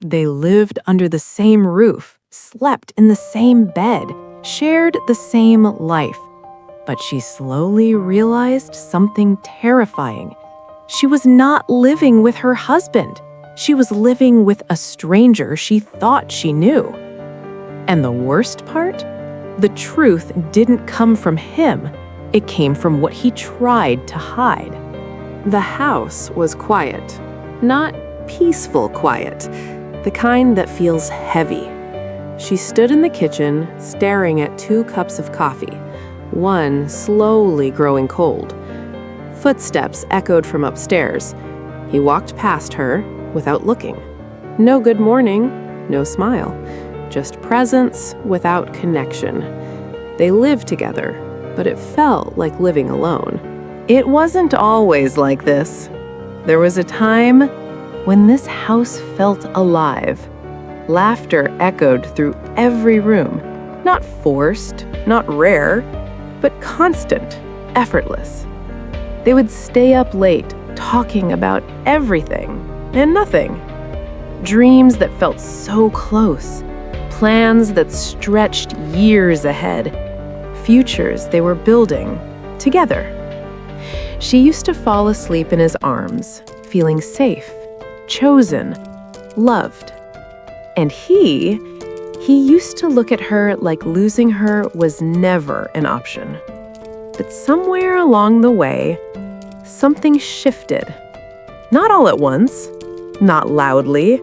They lived under the same roof, slept in the same bed, shared the same life. But she slowly realized something terrifying. She was not living with her husband. She was living with a stranger she thought she knew. And the worst part? The truth didn't come from him. It came from what he tried to hide. The house was quiet. Not peaceful quiet. The kind that feels heavy. She stood in the kitchen, staring at 2 cups of coffee, one slowly growing cold. Footsteps echoed from upstairs. He walked past her without looking. No good morning, no smile. Just presence without connection. They lived together, but it felt like living alone. It wasn't always like this. There was a time when this house felt alive. Laughter echoed through every room. Not forced, not rare, but constant, effortless. They would stay up late, talking about everything and nothing. Dreams that felt so close. Plans that stretched years ahead. Futures they were building together. She used to fall asleep in his arms, feeling safe, chosen, loved. And he used to look at her like losing her was never an option. But somewhere along the way, something shifted. Not all at once, not loudly,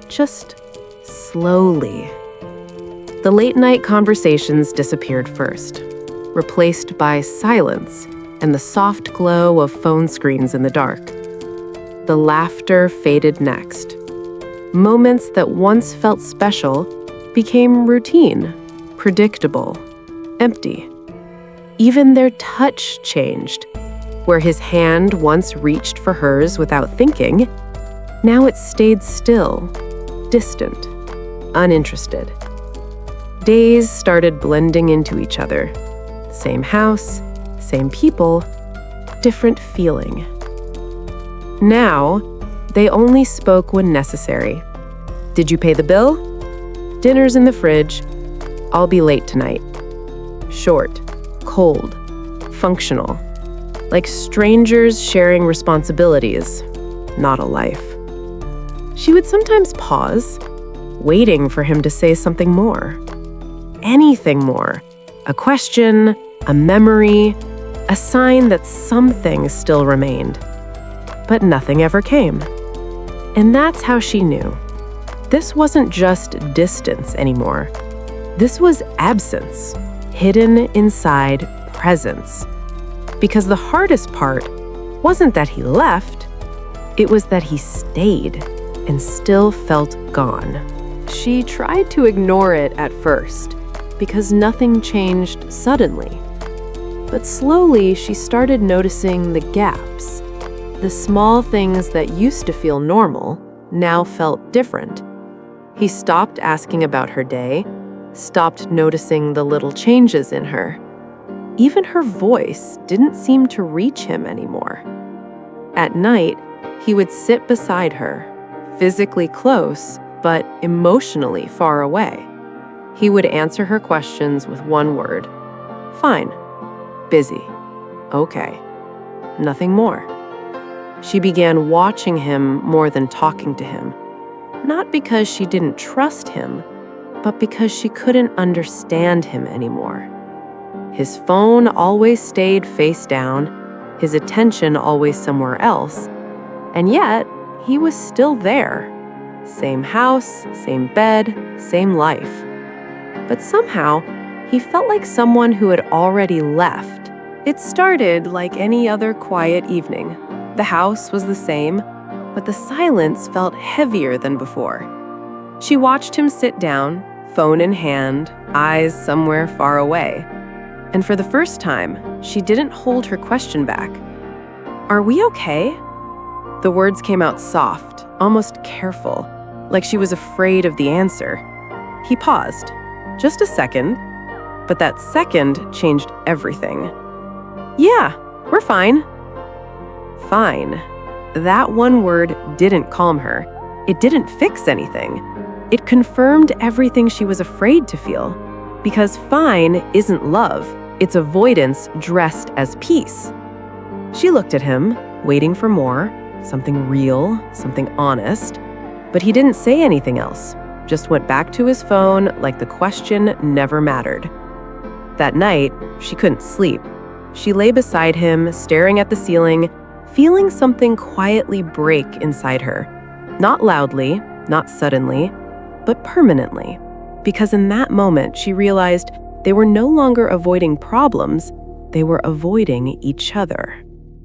just slowly. The late-night conversations disappeared first, replaced by silence and the soft glow of phone screens in the dark. The laughter faded next. Moments that once felt special became routine, predictable, empty. Even their touch changed. Where his hand once reached for hers without thinking, now it stayed still, distant, uninterested. Days started blending into each other. Same house, same people, different feeling. Now, they only spoke when necessary. Did you pay the bill? Dinner's in the fridge. I'll be late tonight. Short, cold, functional. Like strangers sharing responsibilities, not a life. She would sometimes pause, waiting for him to say something more. Anything more. A question, a memory, a sign that something still remained. But nothing ever came. And that's how she knew. This wasn't just distance anymore. This was absence, hidden inside presence. Because the hardest part wasn't that he left, it was that he stayed and still felt gone. She tried to ignore it at first, because nothing changed suddenly. But slowly, she started noticing the gaps. The small things that used to feel normal now felt different. He stopped asking about her day, stopped noticing the little changes in her. Even her voice didn't seem to reach him anymore. At night, he would sit beside her, physically close, but emotionally far away. He would answer her questions with one word. Fine. Busy. Okay. Nothing more. She began watching him more than talking to him. Not because she didn't trust him, but because she couldn't understand him anymore. His phone always stayed face down, his attention always somewhere else, and yet he was still there. Same house, same bed, same life. But somehow, he felt like someone who had already left. It started like any other quiet evening. The house was the same, but the silence felt heavier than before. She watched him sit down, phone in hand, eyes somewhere far away. And for the first time, she didn't hold her question back. Are we okay? The words came out soft, almost careful, like she was afraid of the answer. He paused. Just a second. But that second changed everything. Yeah, we're fine. Fine. That one word didn't calm her. It didn't fix anything. It confirmed everything she was afraid to feel. Because fine isn't love, it's avoidance dressed as peace. She looked at him, waiting for more, something real, something honest. But he didn't say anything else, just went back to his phone like the question never mattered. That night, she couldn't sleep. She lay beside him, staring at the ceiling, feeling something quietly break inside her. Not loudly, not suddenly, but permanently. Because in that moment, she realized they were no longer avoiding problems, they were avoiding each other.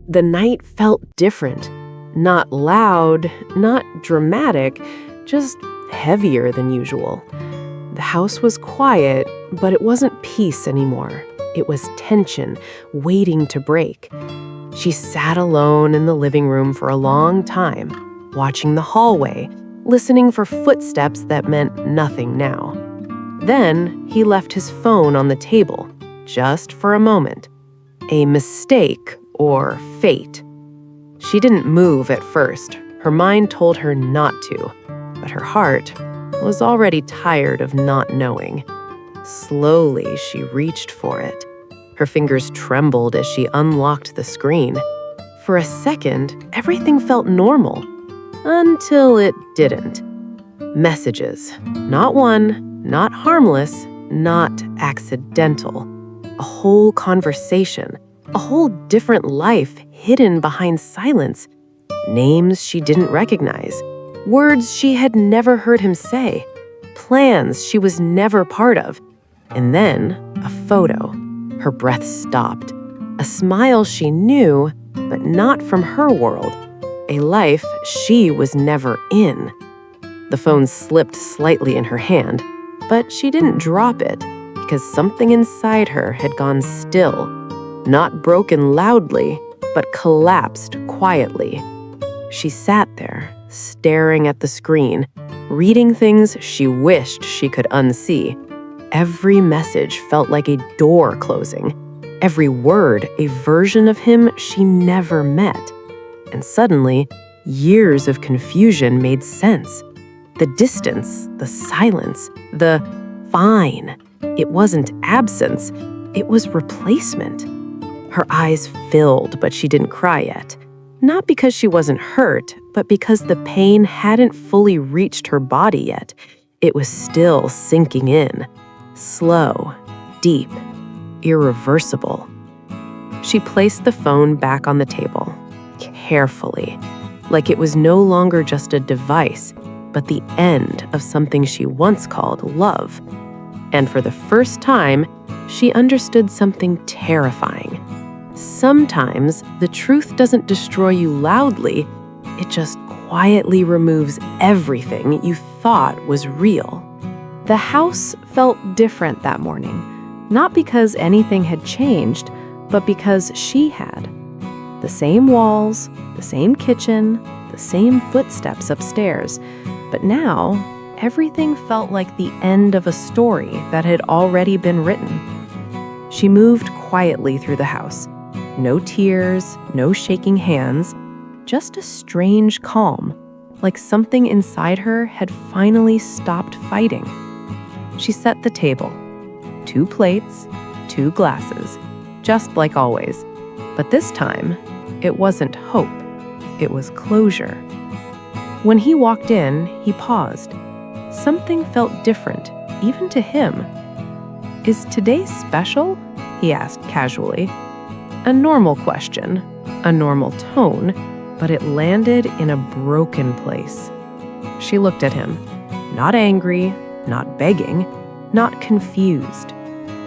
The night felt different. Not loud, not dramatic, just heavier than usual. The house was quiet, but it wasn't peace anymore. It was tension, waiting to break. She sat alone in the living room for a long time, watching the hallway, listening for footsteps that meant nothing now. Then he left his phone on the table, just for a moment. A mistake or fate. She didn't move at first. Her mind told her not to, but her heart was already tired of not knowing. Slowly, she reached for it. Her fingers trembled as she unlocked the screen. For a second, everything felt normal, until it didn't. Messages. Not one, not harmless, not accidental. A whole conversation, a whole different life hidden behind silence. Names she didn't recognize, words she had never heard him say, plans she was never part of. And then, a photo. Her breath stopped. A smile she knew, but not from her world. A life she was never in. The phone slipped slightly in her hand, but she didn't drop it because something inside her had gone still. Not broken loudly, but collapsed quietly. She sat there, staring at the screen, reading things she wished she could unsee. Every message felt like a door closing. Every word a version of him she never met. And suddenly, years of confusion made sense. The distance, the silence, the fine. It wasn't absence, it was replacement. Her eyes filled, but she didn't cry yet. Not because she wasn't hurt, but because the pain hadn't fully reached her body yet. It was still sinking in. Slow, deep, irreversible. She placed the phone back on the table, carefully, like it was no longer just a device, but the end of something she once called love. And for the first time, she understood something terrifying. Sometimes the truth doesn't destroy you loudly, it just quietly removes everything you thought was real. The house felt different that morning, not because anything had changed, but because she had. The same walls, the same kitchen, the same footsteps upstairs, but now everything felt like the end of a story that had already been written. She moved quietly through the house. No tears, no shaking hands, just a strange calm, like something inside her had finally stopped fighting. She set the table. 2 plates, 2 glasses, just like always. But this time, it wasn't hope, it was closure. When he walked in, he paused. Something felt different, even to him. "Is today special?" he asked casually. A normal question, a normal tone, but it landed in a broken place. She looked at him, not angry, not begging, not confused,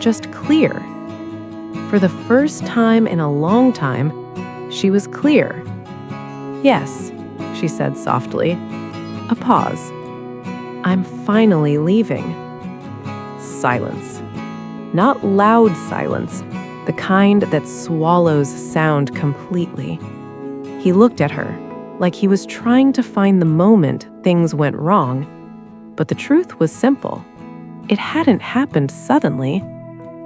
just clear. For the first time in a long time, she was clear. "Yes," she said softly. A pause. "I'm finally leaving." Silence. Not loud silence, the kind that swallows sound completely. He looked at her, like he was trying to find the moment things went wrong. But the truth was simple. It hadn't happened suddenly.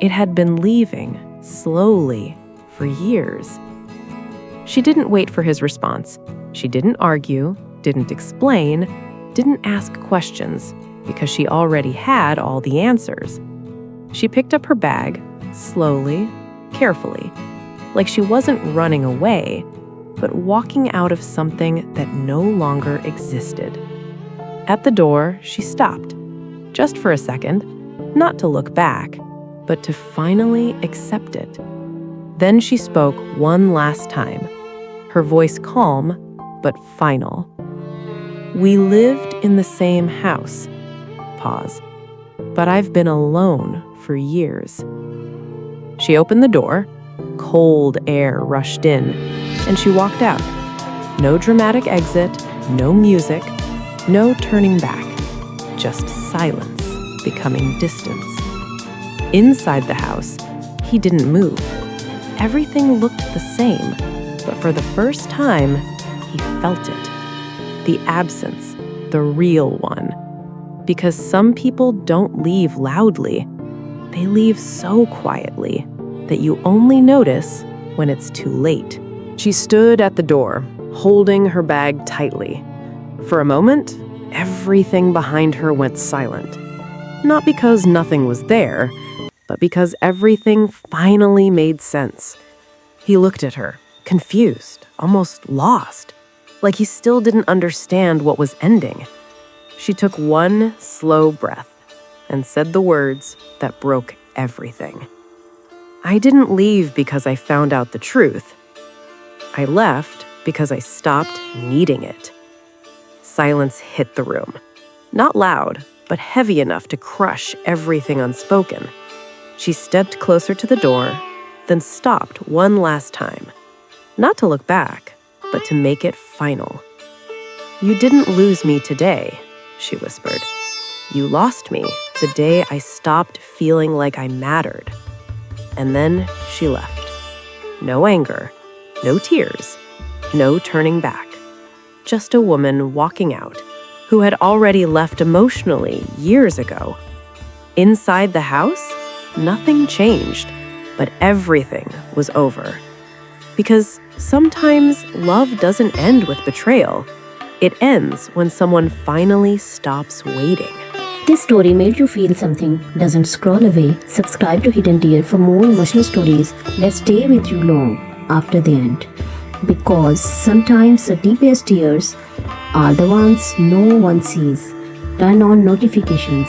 It had been leaving, slowly, for years. She didn't wait for his response. She didn't argue, didn't explain, didn't ask questions because she already had all the answers. She picked up her bag, slowly, carefully, like she wasn't running away, but walking out of something that no longer existed. At the door, she stopped, just for a second, not to look back, but to finally accept it. Then she spoke one last time, her voice calm but final. "We lived in the same house." Pause. "But I've been alone for years." She opened the door, cold air rushed in, and she walked out. No dramatic exit, no music, no turning back, just silence becoming distance. Inside the house, he didn't move. Everything looked the same, but for the first time, he felt it. The absence, the real one. Because some people don't leave loudly. They leave so quietly that you only notice when it's too late. She stood at the door, holding her bag tightly. For a moment, everything behind her went silent. Not because nothing was there, but because everything finally made sense. He looked at her, confused, almost lost, like he still didn't understand what was ending. She took one slow breath and said the words that broke everything. "I didn't leave because I found out the truth. I left because I stopped needing it." Silence hit the room. Not loud, but heavy enough to crush everything unspoken. She stepped closer to the door, then stopped one last time. Not to look back, but to make it final. "You didn't lose me today," she whispered. "You lost me the day I stopped feeling like I mattered." And then she left. No anger, no tears, no turning back. Just a woman walking out who had already left emotionally years ago. Inside the house, nothing changed, but everything was over. Because sometimes love doesn't end with betrayal. It ends when someone finally stops waiting. This story made you feel something? Doesn't scroll away. Subscribe to Hidden Tear for more emotional stories that stay with you long after the end. Because sometimes the deepest tears are the ones no one sees. Turn on notifications.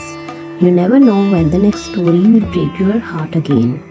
You never know when the next story will break your heart again.